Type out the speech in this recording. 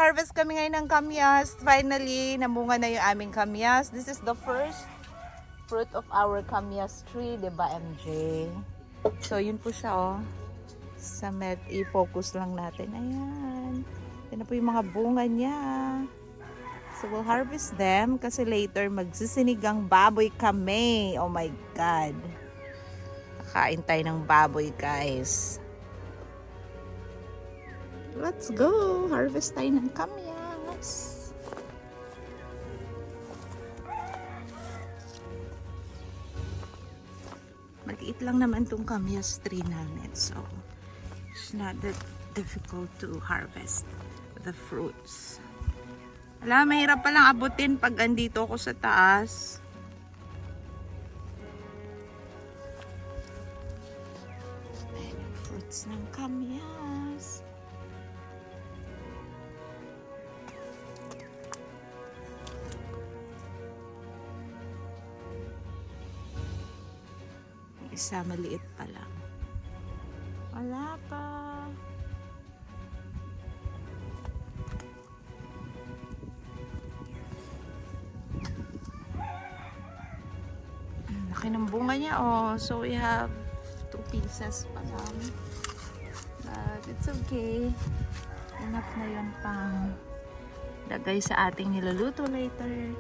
Nag-harvest kami ngayon ng kamyas. Finally, namunga na yung aming kamyas. This is the first fruit of our kamyas tree, diba MJ? So, yun po siya, oh. Sa i-focus lang natin. Ayan. Yan na po yung mga bunga niya. So, we'll harvest them kasi later magsisinigang baboy kami. Oh my God. Kakain tayo ng baboy, guys. Let's go! Harvest tayo ng kamyas. Maliit lang naman tong kamyas tree namin. So, it's not that difficult to harvest the fruits. Wala, mahirap palang abutin pag andito ako sa taas. Ayan yung fruits ng kamyas. Isa maliit pa lang. Wala pa. Laki ng bunga niya, oh. So we have 2 pieces pa lang. But it's okay. Enough na yun pang lagay sa ating niluluto later.